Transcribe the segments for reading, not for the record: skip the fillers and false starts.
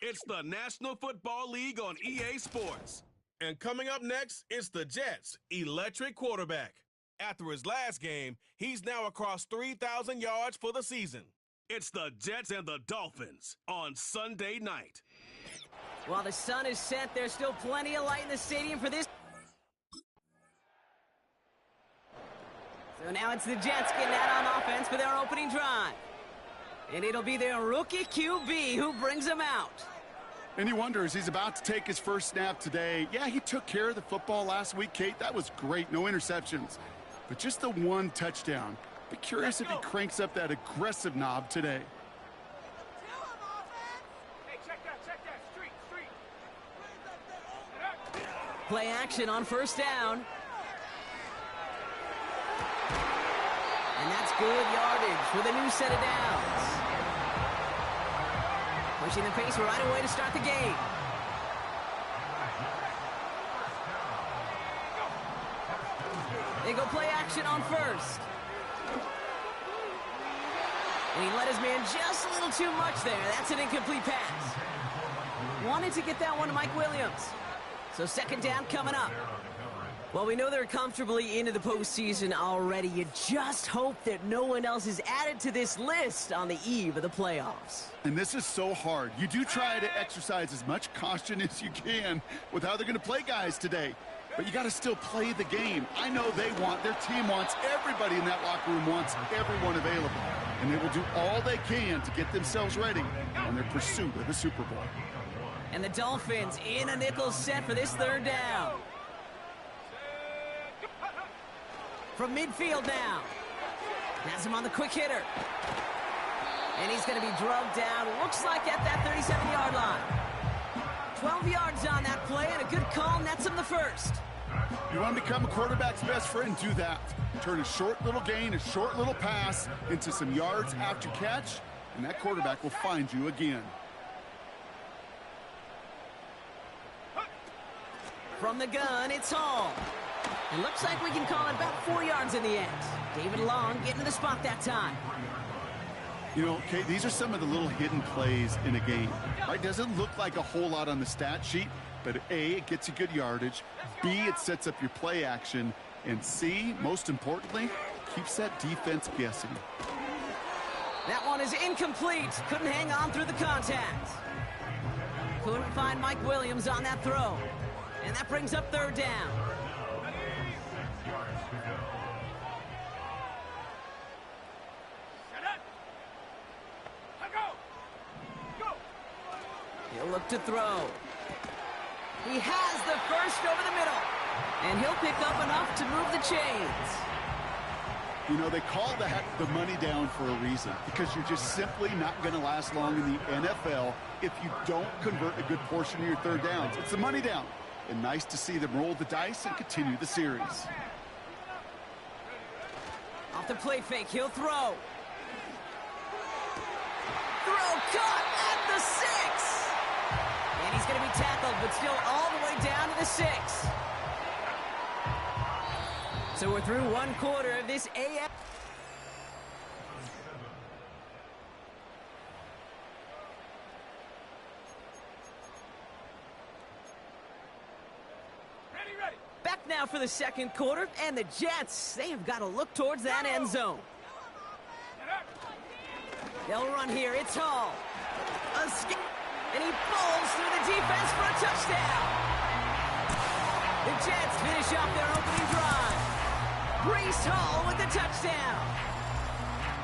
It's the National Football League on EA Sports. And coming up next, it's the Jets' electric quarterback. After his last game, he's now across 3,000 yards for the season. It's the Jets and the Dolphins on Sunday night. While the sun is set, there's still plenty of light in the stadium for this. So now it's the Jets getting out on offense for their opening drive. And it'll be their rookie QB who brings them out. And he wonders, he's about to take his first snap today. Yeah, he took care of the football last week, Kate. That was great. No interceptions. But just the one touchdown. Be curious if he cranks up that aggressive knob today. Hey, check that. Street. Play action on first down. And that's good yardage with a new set of downs. Pushing the pace right away to start the game. They go play action on first. And he let his man just a little too much there. That's an incomplete pass. Wanted to get that one to Mike Williams. So second down coming up. Well, we know they're comfortably into the postseason already. You just hope that no one else is added to this list on the eve of the playoffs. And this is so hard. You do try to exercise as much caution as you can with how they're going to play guys today. But you got to still play the game. I know their team wants, everybody in that locker room wants everyone available. And they will do all they can to get themselves ready on their pursuit of the Super Bowl. And the Dolphins in a nickel set for this third down. From midfield now. Has him on the quick hitter. And he's going to be drugged down, looks like at that 37-yard line. 12 yards on that play, and a good call nets him the first. You want to become a quarterback's best friend? Do that. Turn a short little gain, a short little pass into some yards after catch, and that quarterback will find you again. From the gun, it's Hall. It looks like we can call it about 4 yards in the end. David Long getting to the spot that time. You know, Kate, these are some of the little hidden plays in a game. Right? Doesn't look like a whole lot on the stat sheet, but A, it gets you good yardage. B, it sets up your play action. And C, most importantly, keeps that defense guessing. That one is incomplete. Couldn't hang on through the contact. Couldn't find Mike Williams on that throw. And that brings up third down. He'll look to throw. He has the first over the middle. And he'll pick up enough to move the chains. You know, they call that the money down for a reason, because you're just simply not going to last long in the NFL if you don't convert a good portion of your third downs. It's the money down. And nice to see them roll the dice and continue the series. Off the play fake, he'll throw. Throw caught at the 6. And he's going to be tackled, but still all the way down to the 6. So we're through one quarter of this AF. Ready. Back now for the second quarter, and the Jets, they have got to look towards that end zone. They'll run here. It's Hall. And he falls through the defense for a touchdown. The Jets finish off their opening drive. Breece Hall with the touchdown.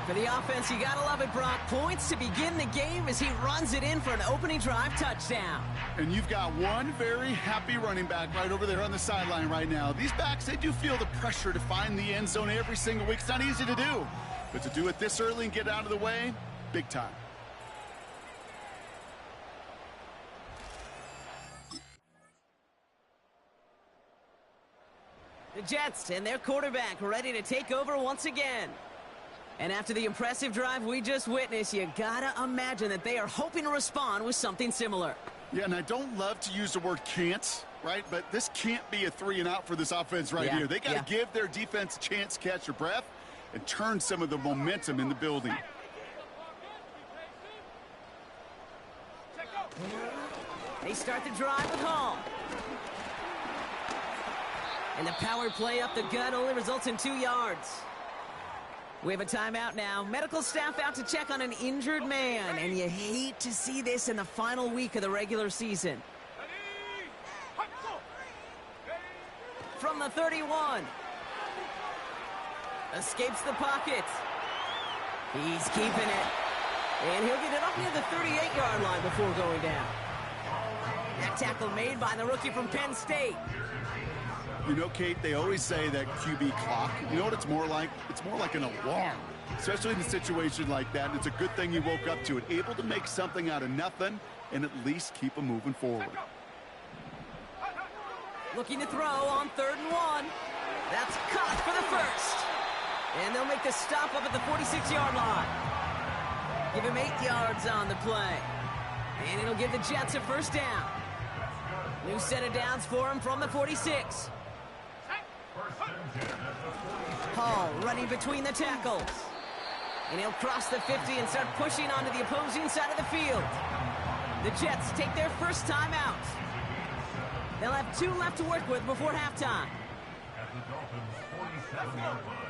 For the offense, you gotta love it, Brock. Points to begin the game as he runs it in for an opening drive touchdown. And you've got one very happy running back right over there on the sideline right now. These backs, they do feel the pressure to find the end zone every single week. It's not easy to do. But to do it this early and get out of the way, big time. The Jets and their quarterback ready to take over once again. And after the impressive drive we just witnessed, you gotta imagine that they are hoping to respond with something similar. Yeah, and I don't love to use the word can't, right? But this can't be a 3-and-out for this offense right here. They got to give their defense a chance to catch their breath and turn some of the momentum in the building. They start the drive with Hall. And the power play up the gut only results in 2 yards. We have a timeout now. Medical staff out to check on an injured man. And you hate to see this in the final week of the regular season. From the 31. Escapes the pocket. He's keeping it. And he'll get it up near the 38-yard line before going down. That tackle made by the rookie from Penn State. You know, Kate, they always say that QB clock, you know what it's more like? It's more like an alarm, especially in a situation like that. And it's a good thing you woke up to it, able to make something out of nothing and at least keep them moving forward. Looking to throw on 3rd and 1. That's caught for the first. And they'll make the stop up at the 46-yard line. Give him 8 yards on the play. And it'll give the Jets a first down. New set of downs for him from the 46. Hall running between the tackles. And he'll cross the 50 and start pushing onto the opposing side of the field. The Jets take their first time out. They'll have 2 left to work with before halftime. At the Dolphins' 47-yard line.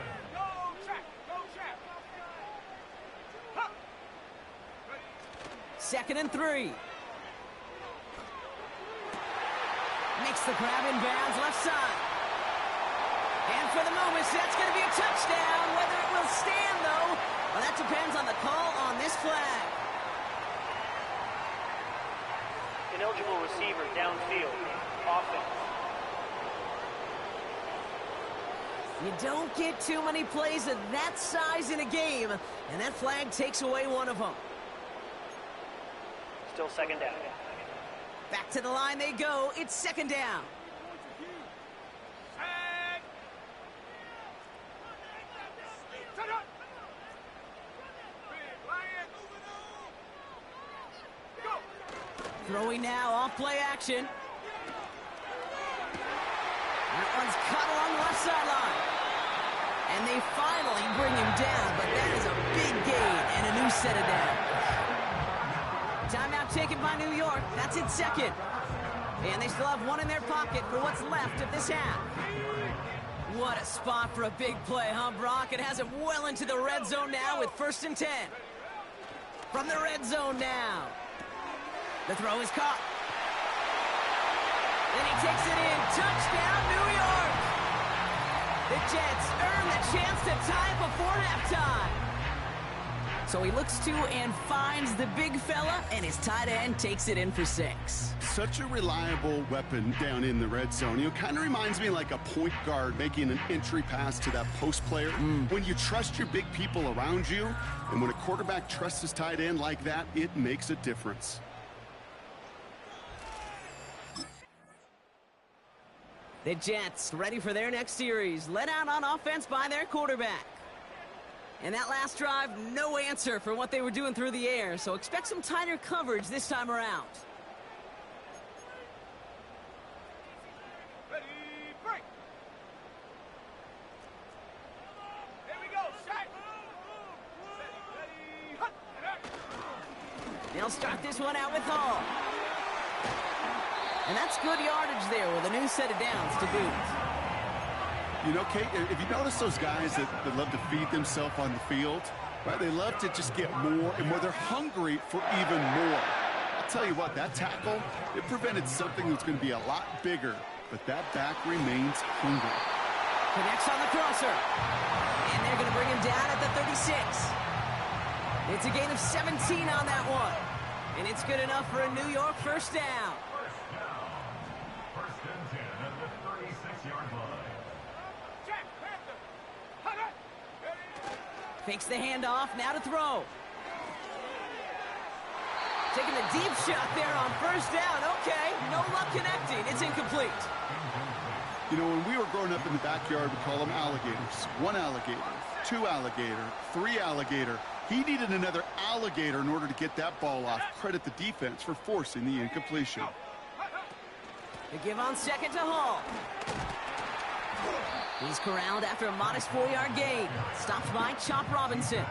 Second and 3. Makes the grab in bounds left side. And for the moment, that's going to be a touchdown. Whether it will stand, though, well, that depends on the call on this flag. Ineligible receiver downfield. Offense. You don't get too many plays of that size in a game, and that flag takes away one of them. Still second down. Back to the line they go. It's second down. Throwing now off play action. That one's cut along the left sideline. And they finally bring him down, but that is a big gain and a new set of downs. Timeout taken by New York. That's its second. And they still have 1 in their pocket for what's left of this half. What a spot for a big play, huh, Brock? It has him well into the red zone now with 1st and 10. From the red zone now. The throw is caught. Then he takes it in. Touchdown, New York! The Jets earn the chance to tie it before halftime. So he looks to and finds the big fella, and his tight end takes it in for 6. Such a reliable weapon down in the red zone. You know, kind of reminds me like a point guard making an entry pass to that post player. When you trust your big people around you, and when a quarterback trusts his tight end like that, it makes a difference. The Jets ready for their next series, led out on offense by their quarterback. And that last drive, no answer for what they were doing through the air, so expect some tighter coverage this time around. Ready, break. Here we go, set. Ready, hut. They'll start this one out with Hall. And that's good yardage there with a new set of downs to boot. You know, Kate, if you notice those guys that love to feed themselves on the field, right? They love to just get more and more. They're hungry for even more. I'll tell you what, that tackle, it prevented something that's going to be a lot bigger, but that back remains hungry. Connects on the crosser. And they're going to bring him down at the 36. It's a gain of 17 on that one. And it's good enough for a New York first down. First and 10 at the 36-yard line. Jack, Panther. Hut, hut. Fakes the handoff, now to throw. Taking the deep shot there on first down. Okay, no luck connecting. It's incomplete. You know, when we were growing up in the backyard, we call them alligators. 1 alligator, 2 alligator, 3 alligator. He needed another alligator in order to get that ball off. Credit the defense for forcing the incompletion. The give on second to Hall. He's corralled after a modest 4-yard gain. Stopped by Chop Robinson.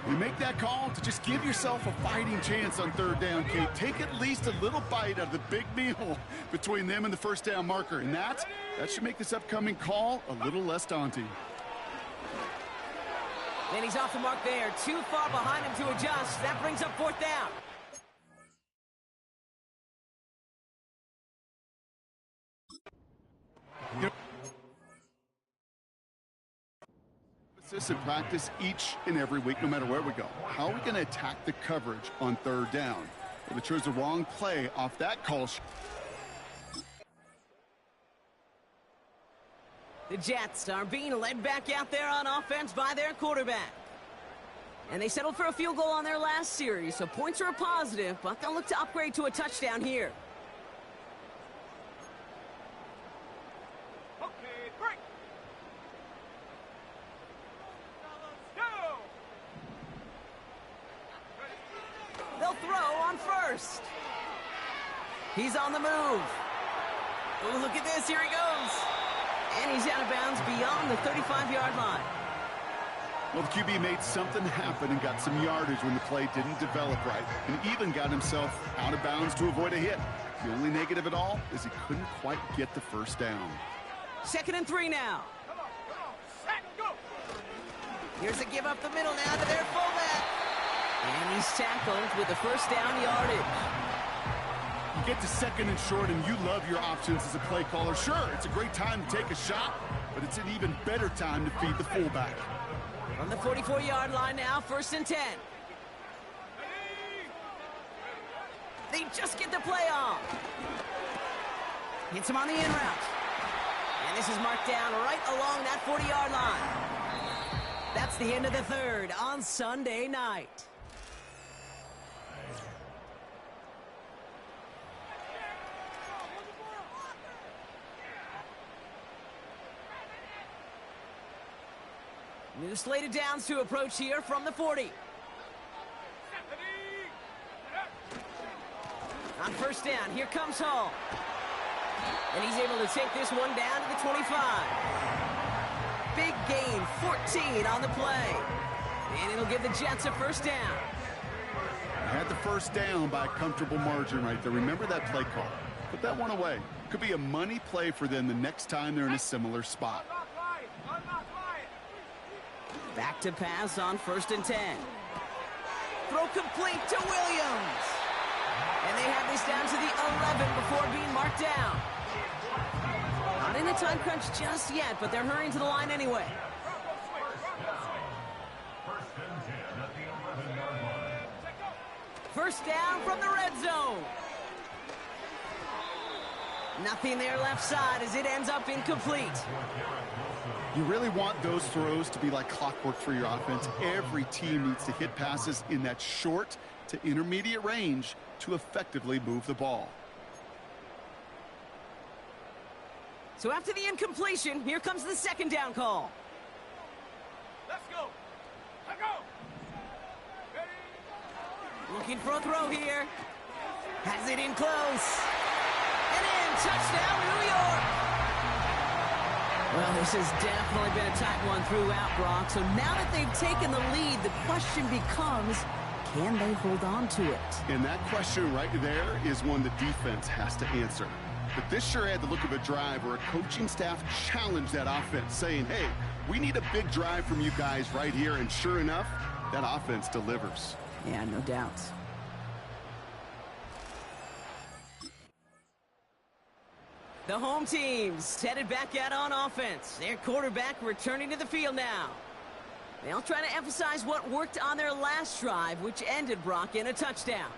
You make that call to just give yourself a fighting chance on third down, Kate. Take at least a little bite out of the big meal between them and the first down marker. And that should make this upcoming call a little less daunting. And he's off the mark there. Too far behind him to adjust. That brings up fourth down. In practice each and every week, no matter where we go. How are we going to attack the coverage on third down? Well, they chose the wrong play off that call. The Jets are being led back out there on offense by their quarterback. And they settled for a field goal on their last series, so points are a positive, but they'll look to upgrade to a touchdown here. Okay, break. They'll throw on first. He's on the move. Oh, look at this. Here he goes. And he's out of bounds beyond the 35-yard line. Well, the QB made something happen and got some yardage when the play didn't develop right, and even got himself out of bounds to avoid a hit. The only negative at all is he couldn't quite get the first down. 2nd and 3 now. Come on, set, go. Here's a give up the middle now to their fullback. And he's tackled with the first down yardage. You get to 2nd and short, and you love your options as a play caller. Sure, it's a great time to take a shot, but it's an even better time to feed the fullback. From the 44-yard line now, 1st and 10. They just get the play off. Hits him on the in route. And this is marked down right along that 40-yard line. That's the end of the third on Sunday night. New slated downs to approach here from the 40. On 1st down, here comes Hall. And he's able to take this one down to the 25. Big gain, 14 on the play. And it'll give the Jets a 1st down. Had the first down by a comfortable margin right there. Remember that play call. Put that one away. Could be a money play for them the next time they're in a similar spot. Back to pass on 1st and 10. Throw complete to Williams. And they have this down to the 11 before being marked down. Not in a time crunch just yet, but they're hurrying to the line anyway. 1st down from the red zone. Nothing there left side as it ends up incomplete. You really want those throws to be like clockwork for your offense. Every team needs to hit passes in that short to intermediate range to effectively move the ball. So after the incompletion, here comes the 2nd down call. Let's go. Let's go. Looking for a throw here. Has it in close. And in, touchdown, New York. Well, this has definitely been a tight one throughout, Brock. So now that they've taken the lead, the question becomes, can they hold on to it? And that question right there is one the defense has to answer. But this sure had the look of a drive where a coaching staff challenged that offense, saying, hey, we need a big drive from you guys right here. And sure enough, that offense delivers. Yeah, no doubt. The home team's headed back out on offense. Their quarterback returning to the field now. They'll try to emphasize what worked on their last drive, which ended, Brock, in a touchdown.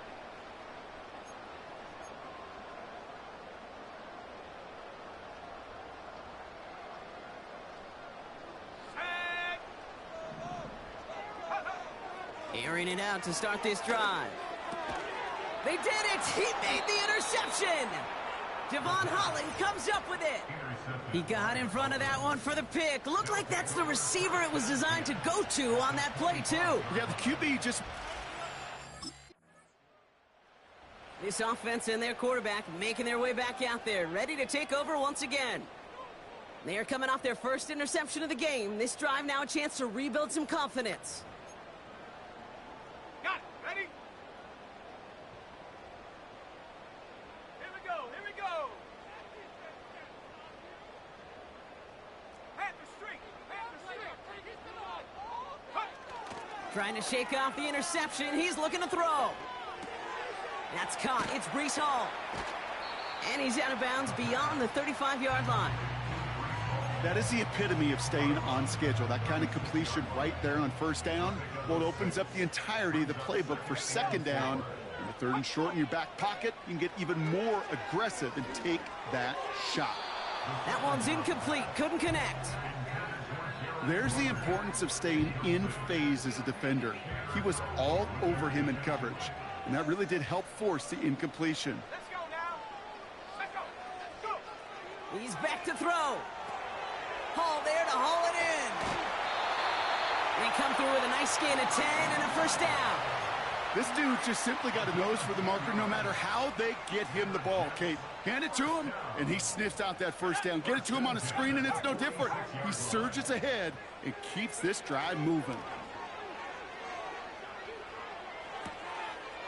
Airing it out to start this drive. They did it! He made the interception! Devon Holland comes up with it. He got in front of that one for the pick. Looked like that's the receiver it was designed to go to on that play, too. Yeah, the QB just... This offense and their quarterback making their way back out there, ready to take over once again. They are coming off their first interception of the game. This drive now a chance to rebuild some confidence. Trying to shake off the interception. He's looking to throw. That's caught. It's Breece Hall. And he's out of bounds beyond the 35-yard line. That is the epitome of staying on schedule. That kind of completion right there on first down. Well, it opens up the entirety of the playbook for second down. And the third and short in your back pocket, you can get even more aggressive and take that shot. That one's incomplete. Couldn't connect. There's the importance of staying in phase as a defender. He was all over him in coverage, and that really did help force the incompletion. Let's go now. Let's go. Let's go. He's back to throw. Hall there to haul it in. They come through with a nice gain of 10 and a first down. This dude just simply got a nose for the marker no matter how they get him the ball, Kate. Hand it to him, and he sniffs out that first down. Get it to him on a screen, and it's no different. He surges ahead and keeps this drive moving.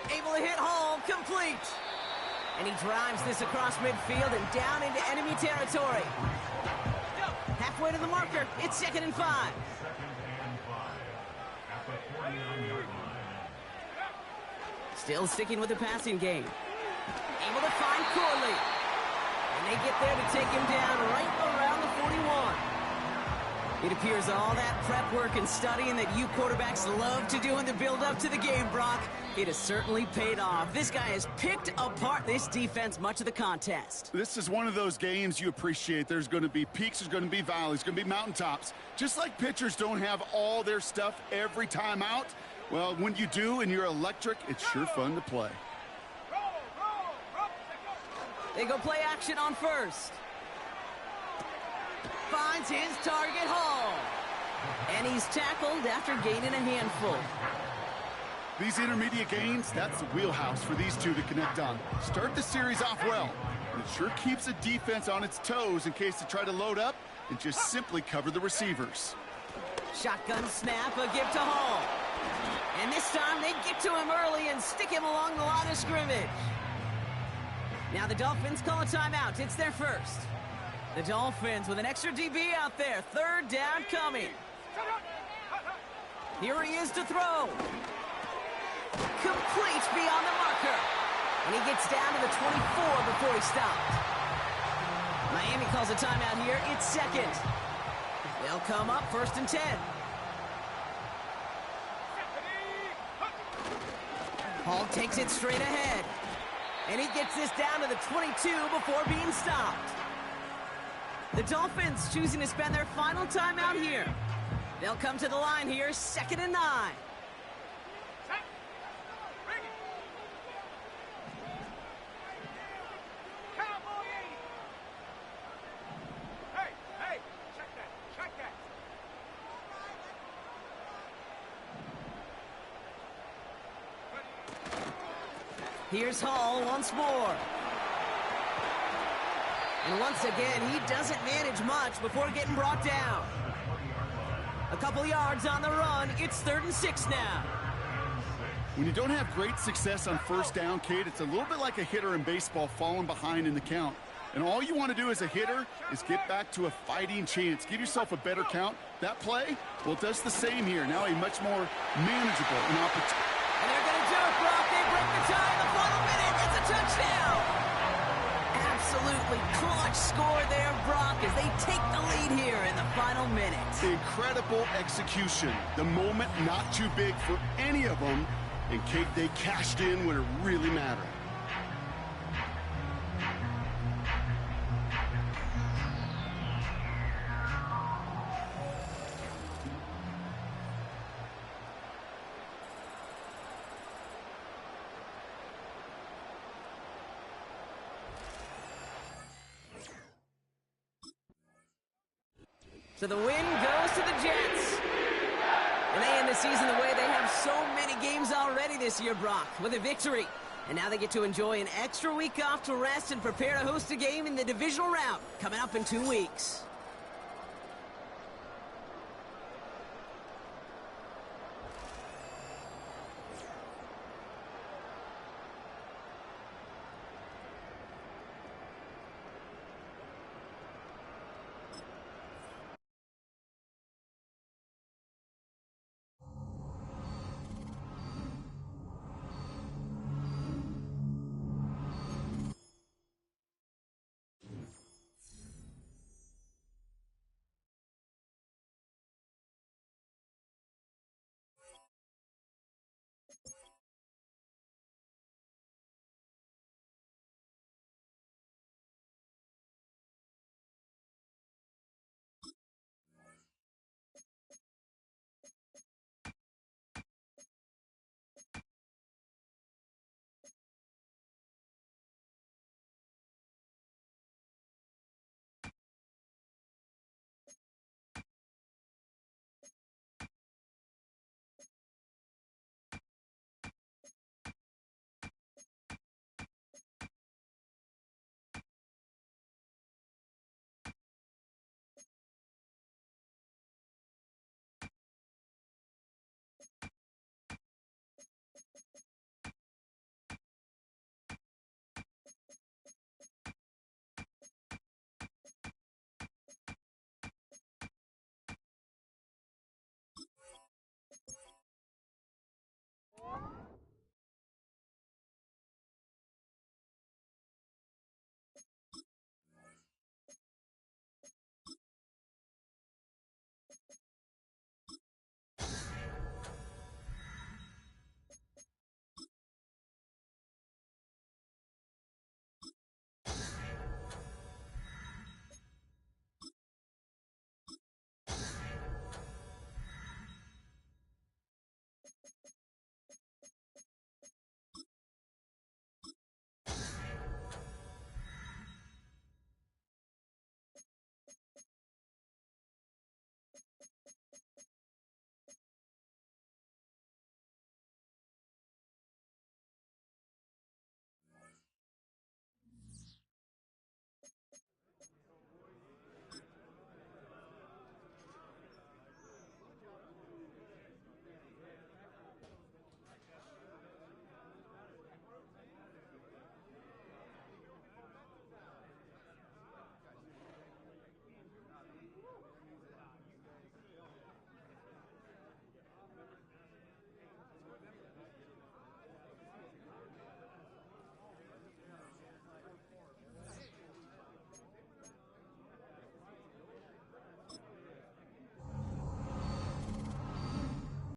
Able to hit Hall, complete. And he drives this across midfield and down into enemy territory. Halfway to the marker, it's 2nd and 5. Still sticking with the passing game. Able to find Corley. And they get there to take him down right around the 41. It appears all that prep work and studying that you quarterbacks love to do in the build-up to the game, Brock, it has certainly paid off. This guy has picked apart this defense much of the contest. This is one of those games you appreciate. There's going to be peaks, there's going to be valleys, going to be mountaintops. Just like pitchers don't have all their stuff every time out, well, when you do and you're electric, it's sure fun to play. They go play action on first. Finds his target, Hall. And he's tackled after gaining a handful. These intermediate gains, that's the wheelhouse for these two to connect on. Start the series off well. It sure keeps the defense on its toes in case they try to load up and just simply cover the receivers. Shotgun snap, a give to Hall. And this time they get to him early and stick him along the line of scrimmage. Now the Dolphins call a timeout. It's their first. The Dolphins with an extra DB out there. 3rd down coming. Here he is to throw. Complete beyond the marker. And he gets down to the 24 before he stopped. Miami calls a timeout here. It's 2nd. They'll come up 1st and 10. Hall takes it straight ahead. And he gets this down to the 22 before being stopped. The Dolphins choosing to spend their final timeout here. They'll come to the line here, 2nd and 9. Hey, check that. Here's Hall once more. And once again, he doesn't manage much before getting brought down. A couple yards on the run. It's 3rd and 6 now. When you don't have great success on first down, Kate, it's a little bit like a hitter in baseball falling behind in the count. And all you want to do as a hitter is get back to a fighting chance. Give yourself a better count. That play, well, it does the same here. Now a much more manageable and opportunity. And they're going to do it, Brock. They break the tie in the final minute. It's a touchdown. Absolutely clutch score there, Brock, as they take the lead here in the final minute. Incredible execution. The moment not too big for any of them. And Kate, they cashed in when it really mattered. So the win goes to the Jets. And they end the season the way they have so many games already this year, Brock, with a victory. And now they get to enjoy an extra week off to rest and prepare to host a game in the divisional round coming up in 2 weeks.